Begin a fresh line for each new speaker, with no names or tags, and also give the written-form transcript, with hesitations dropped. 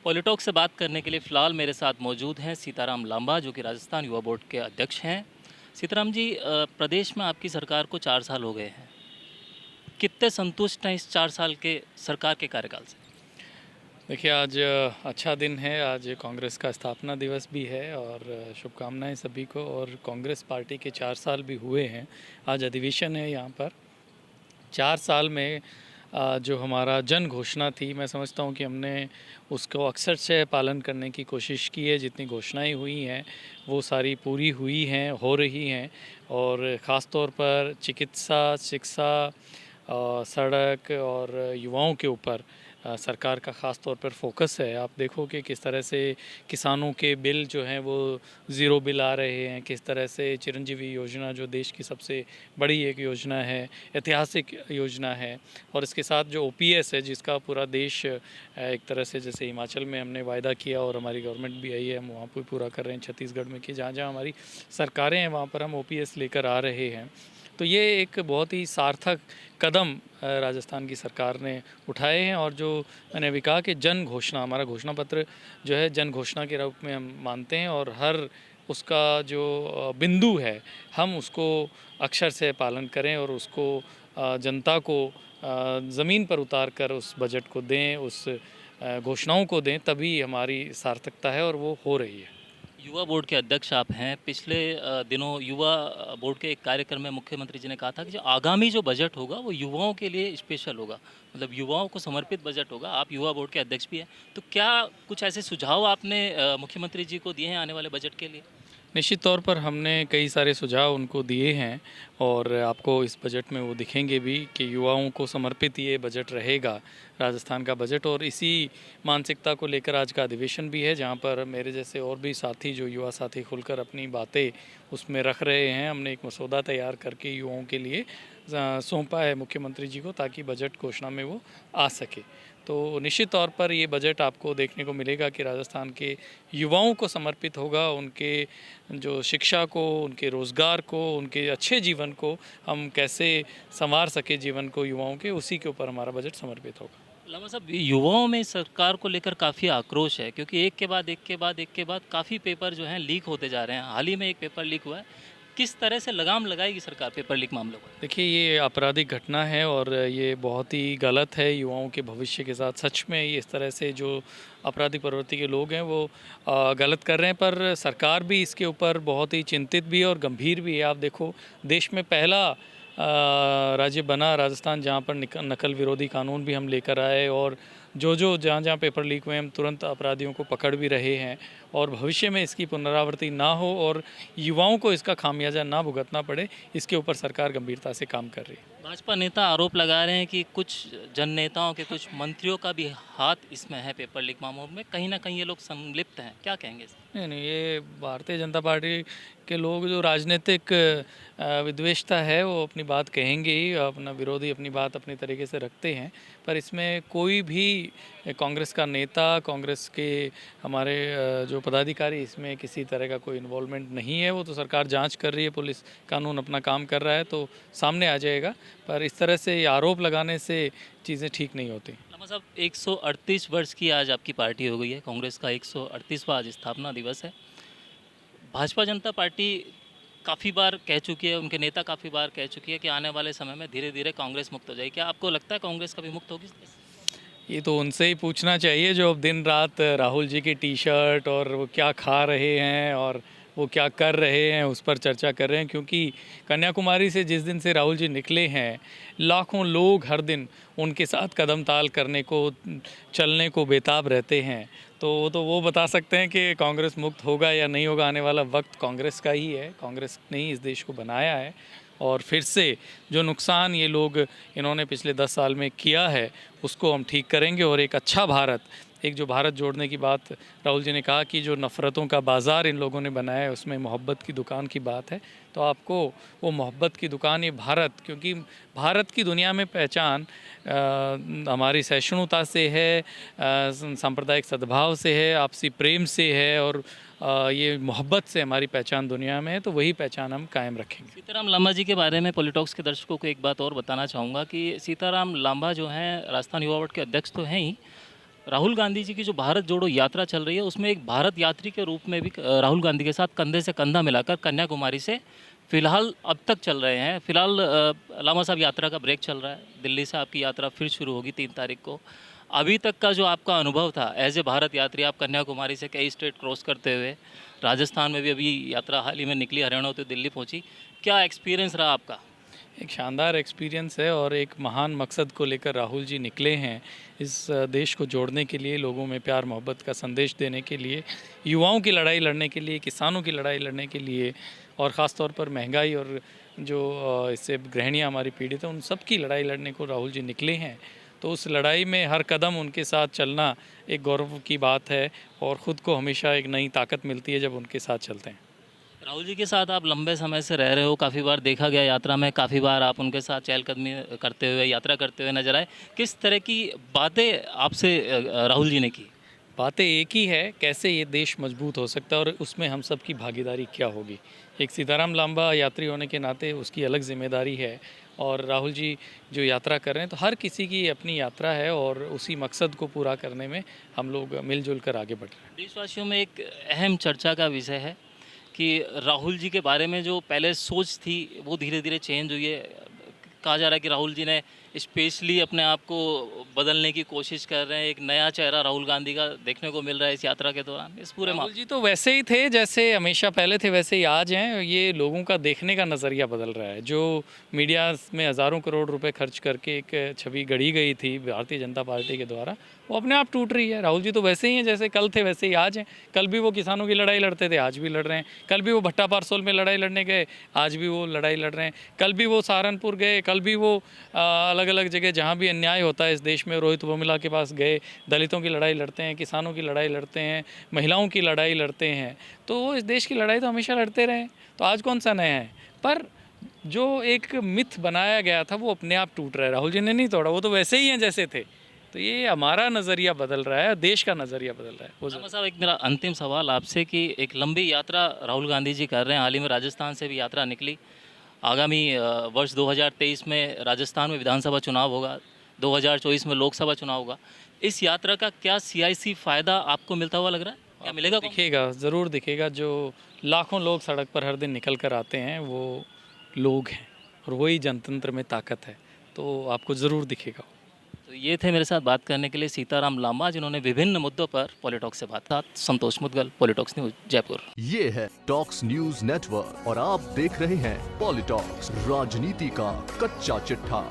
पॉलिटॉक्स से बात करने के लिए फ़िलहाल मेरे साथ मौजूद हैं सीताराम लांबा, जो कि राजस्थान युवा बोर्ड के अध्यक्ष हैं। सीताराम जी, प्रदेश में आपकी सरकार को 4 साल हो गए हैं। कितने संतुष्ट हैं इस 4 साल के सरकार के कार्यकाल से?
देखिए, आज अच्छा दिन है। आज कांग्रेस का स्थापना दिवस भी है और शुभकामनाएं सभी को। और कांग्रेस पार्टी के 4 साल भी हुए हैं। आज अधिवेशन है यहाँ पर। 4 साल में जो हमारा जन घोषणा थी, मैं समझता हूँ कि हमने उसको अक्सर से पालन करने की कोशिश की है। जितनी घोषणाएं हुई हैं वो सारी पूरी हुई हैं, हो रही हैं। और ख़ास तौर पर चिकित्सा, शिक्षा, सड़क और युवाओं के ऊपर सरकार का ख़ास तौर पर फोकस है। आप देखो कि किस तरह से किसानों के बिल जो हैं वो ज़ीरो बिल आ रहे हैं। किस तरह से चिरंजीवी योजना, जो देश की सबसे बड़ी एक योजना है, ऐतिहासिक योजना है। और इसके साथ जो ओपीएस है, जिसका पूरा देश एक तरह से, जैसे हिमाचल में हमने वायदा किया और हमारी गवर्नमेंट भी आई है, हम वहाँ पर पूरा कर रहे हैं। छत्तीसगढ़ में कि जहाँ जहाँ हमारी सरकारें हैं वहाँ पर हम ओपीएस लेकर आ रहे हैं। तो ये एक बहुत ही सार्थक कदम राजस्थान की सरकार ने उठाए हैं। और जो मैंने अभी कहा कि जन घोषणा, हमारा घोषणा पत्र जो है जन घोषणा के रूप में हम मानते हैं। और हर उसका जो बिंदु है, हम उसको अक्षर से पालन करें और उसको जनता को ज़मीन पर उतार कर उस बजट को दें, उस घोषणाओं को दें, तभी हमारी सार्थकता है और वो हो रही है।
युवा बोर्ड के अध्यक्ष आप हैं। पिछले दिनों युवा बोर्ड के एक कार्यक्रम में मुख्यमंत्री जी ने कहा था कि जो आगामी जो बजट होगा वो युवाओं के लिए स्पेशल होगा, मतलब युवाओं को समर्पित बजट होगा। आप युवा बोर्ड के अध्यक्ष भी हैं, तो क्या कुछ ऐसे सुझाव आपने मुख्यमंत्री जी को दिए हैं आने वाले बजट के लिए?
निश्चित तौर पर हमने कई सारे सुझाव उनको दिए हैं और आपको इस बजट में वो दिखेंगे भी कि युवाओं को समर्पित ये बजट रहेगा, राजस्थान का बजट। और इसी मानसिकता को लेकर आज का अधिवेशन भी है, जहाँ पर मेरे जैसे और भी साथी, जो युवा साथी, खुलकर अपनी बातें उसमें रख रहे हैं। हमने एक मसौदा तैयार करके युवाओं के लिए सौंपा है मुख्यमंत्री जी को, ताकि बजट घोषणा में वो आ सके। तो निश्चित तौर पर ये बजट आपको देखने को मिलेगा कि राजस्थान के युवाओं को समर्पित होगा। उनके जो शिक्षा को, उनके रोज़गार को, उनके अच्छे जीवन को हम कैसे संवार सके जीवन को युवाओं के, उसी के ऊपर हमारा बजट समर्पित होगा।
लामा साहब, युवाओं में सरकार को लेकर काफ़ी आक्रोश है, क्योंकि एक के बाद एक के बाद एक के बाद काफ़ी पेपर जो हैं लीक होते जा रहे हैं। हाल ही में एक पेपर लीक हुआ है। किस तरह से लगाम लगाएगी सरकार पेपर लीक मामलों पर?
देखिए, ये आपराधिक घटना है और ये बहुत ही गलत है युवाओं के भविष्य के साथ। सच में ये इस तरह से जो आपराधिक प्रवृत्ति के लोग हैं वो गलत कर रहे हैं। पर सरकार भी इसके ऊपर बहुत ही चिंतित भी है और गंभीर भी है। आप देखो, देश में पहला राज्य बना राजस्थान, जहाँ पर नकल विरोधी कानून भी हम लेकर आए। और जो जहाँ जहाँ पेपर लीक हुए, हम तुरंत अपराधियों को पकड़ भी रहे हैं। और भविष्य में इसकी पुनरावृत्ति ना हो और युवाओं को इसका खामियाजा ना भुगतना पड़े, इसके ऊपर सरकार गंभीरता से काम कर रही है।
भाजपा नेता आरोप लगा रहे हैं कि कुछ जन नेताओं के, कुछ मंत्रियों का भी हाथ इसमें है, पेपर लीक मामलों में कहीं ना कहीं ये लोग संलिप्त हैं। क्या कहेंगे इस?
नहीं नहीं, ये भारतीय जनता पार्टी के लोग, जो राजनीतिक विद्वेषता है, वो अपनी बात कहेंगे ही। अपना विरोधी अपनी बात अपनी तरीके से रखते हैं। पर इसमें कोई भी कांग्रेस का नेता, कांग्रेस के हमारे जो पदाधिकारी, इसमें किसी तरह का कोई इन्वॉल्वमेंट नहीं है। वो तो सरकार जांच कर रही है, पुलिस कानून अपना काम कर रहा है, तो सामने आ जाएगा। पर इस तरह से आरोप लगाने से चीज़ें ठीक नहीं होती।
लामा साहब, 138 वर्ष की आज आपकी पार्टी हो गई है। कांग्रेस का 138वां आज स्थापना दिवस है। भाजपा जनता पार्टी काफ़ी बार कह चुकी है, उनके नेता काफ़ी बार कह चुकी है कि आने वाले समय में धीरे धीरे कांग्रेस मुक्त हो जाएगी। क्या आपको लगता है कांग्रेस कभी मुक्त होगी?
ये तो उनसे ही पूछना चाहिए, जो अब दिन रात राहुल जी की टी शर्ट और वो क्या खा रहे हैं और वो क्या कर रहे हैं, उस पर चर्चा कर रहे हैं। क्योंकि कन्याकुमारी से जिस दिन से राहुल जी निकले हैं, लाखों लोग हर दिन उनके साथ कदम ताल करने को, चलने को बेताब रहते हैं। तो वो बता सकते हैं कि कांग्रेस मुक्त होगा या नहीं होगा। आने वाला वक्त कांग्रेस का ही है। कांग्रेस ने ही इस देश को बनाया है। और फिर से जो नुकसान ये लोग, इन्होंने पिछले 10 साल में किया है, उसको हम ठीक करेंगे। और एक अच्छा भारत, एक जो भारत जोड़ने की बात राहुल जी ने कहा कि जो नफ़रतों का बाज़ार इन लोगों ने बनाया है, उसमें मोहब्बत की दुकान की बात है। तो आपको वो मोहब्बत की दुकान, ये भारत, क्योंकि भारत की दुनिया में पहचान हमारी सहिष्णुता से है, सांप्रदायिक सद्भाव से है, आपसी प्रेम से है। और ये मोहब्बत से हमारी पहचान दुनिया में है। तो वही पहचान हम कायम रखेंगे।
सीताराम लांबा जी के बारे में पॉलिटॉक्स के दर्शकों को एक बात और बताना चाहूँगा कि सीताराम लांबा जो हैं राजस्थान युवा बोर्ड के अध्यक्ष तो हैं ही, राहुल गांधी जी की जो भारत जोड़ो यात्रा चल रही है उसमें एक भारत यात्री के रूप में भी राहुल गांधी के साथ कंधे से कंधा मिलाकर कन्याकुमारी से फिलहाल अब तक चल रहे हैं। फिलहाल लामा साहब यात्रा का ब्रेक चल रहा है, दिल्ली से आपकी यात्रा फिर शुरू होगी 3 तारीख को। अभी तक का जो आपका अनुभव था एज ए भारत यात्री, आप कन्याकुमारी से कई स्टेट क्रॉस करते हुए राजस्थान में भी अभी यात्रा हाल ही में निकली, हरियाणा होते दिल्ली पहुंची, क्या एक्सपीरियंस रहा आपका?
एक शानदार एक्सपीरियंस है और एक महान मकसद को लेकर राहुल जी निकले हैं इस देश को जोड़ने के लिए, लोगों में प्यार मोहब्बत का संदेश देने के लिए, युवाओं की लड़ाई लड़ने के लिए, किसानों की लड़ाई लड़ने के लिए, और ख़ास तौर पर महंगाई और जो इससे गृहिणियाँ हमारी पीड़ित हैं उन सब की लड़ाई लड़ने को राहुल जी निकले हैं। तो उस लड़ाई में हर कदम उनके साथ चलना एक गौरव की बात है और ख़ुद को हमेशा एक नई ताकत मिलती है जब उनके साथ चलते हैं।
राहुल जी के साथ आप लंबे समय से रह रहे हो, काफ़ी बार देखा गया यात्रा में, काफ़ी बार आप उनके साथ चहलकदमी करते हुए यात्रा करते हुए नजर आए। किस तरह की बातें आपसे राहुल जी ने की?
बातें एक ही है, कैसे ये देश मजबूत हो सकता है और उसमें हम सब की भागीदारी क्या होगी। एक सीताराम लांबा यात्री होने के नाते उसकी अलग जिम्मेदारी है और राहुल जी जो यात्रा कर रहे हैं तो हर किसी की अपनी यात्रा है और उसी मकसद को पूरा करने में हम लोग मिलजुल कर आगे बढ़ रहे हैं।
देशवासियों में एक अहम चर्चा का विषय है कि राहुल जी के बारे में जो पहले सोच थी वो धीरे धीरे चेंज हुई है। कहा जा रहा है कि राहुल जी ने स्पेशली अपने आप को बदलने की कोशिश कर रहे हैं, एक नया चेहरा राहुल गांधी का देखने को मिल रहा है इस यात्रा के दौरान, इस पूरे
राहुल जी तो वैसे ही थे जैसे हमेशा पहले थे, वैसे ही आज हैं। ये लोगों का देखने का नज़रिया बदल रहा है। जो मीडिया में हज़ारों करोड़ रुपए खर्च करके एक छवि गढ़ी गई थी भारतीय जनता पार्टी के द्वारा, वो अपने आप टूट रही है। राहुल जी तो वैसे ही हैं, जैसे कल थे वैसे ही आज हैं। कल भी वो किसानों की लड़ाई लड़ते थे, आज भी लड़ रहे हैं। कल भी वो भट्टा पारसोल में लड़ाई लड़ने गए, आज भी वो लड़ाई लड़ रहे हैं। कल भी वो सहारनपुर गए, कल भी वो अलग अलग जगह जहाँ भी अन्याय होता है इस देश में, रोहित बोमिला के पास गए, दलितों की लड़ाई लड़ते हैं, किसानों की लड़ाई लड़ते हैं, महिलाओं की लड़ाई लड़ते हैं। तो वो इस देश की लड़ाई तो हमेशा लड़ते रहे, तो आज कौन सा नया है। पर जो एक मिथ बनाया गया था वो अपने आप टूट रहा है। राहुल जी ने नहीं तोड़ा, वो तो वैसे ही हैं जैसे थे। तो ये हमारा नज़रिया बदल रहा है, देश का नज़रिया बदल रहा है। वो
लामा साहब, एक मेरा अंतिम सवाल आपसे कि एक लंबी यात्रा राहुल गांधी जी कर रहे हैं, हाल ही में राजस्थान से भी यात्रा निकली। आगामी वर्ष 2023 में राजस्थान में विधानसभा चुनाव होगा, 2024 में लोकसभा चुनाव होगा। इस यात्रा का क्या सियासी फ़ायदा आपको मिलता हुआ लग रहा है? क्या मिलेगा?
दिखेगा, ज़रूर दिखेगा। जो लाखों लोग सड़क पर हर दिन निकल कर आते हैं वो लोग हैं और वही जनतंत्र में ताकत है, तो आपको ज़रूर दिखेगा।
तो ये थे मेरे साथ बात करने के लिए सीताराम लांबा, जिन्होंने विभिन्न मुद्दों पर पॉलिटॉक्स से बात की। संतोष मुदगल, पॉलिटॉक्स न्यूज़, जयपुर।
ये है टॉक्स न्यूज नेटवर्क और आप देख रहे हैं पॉलिटॉक्स, राजनीति का कच्चा चिट्ठा।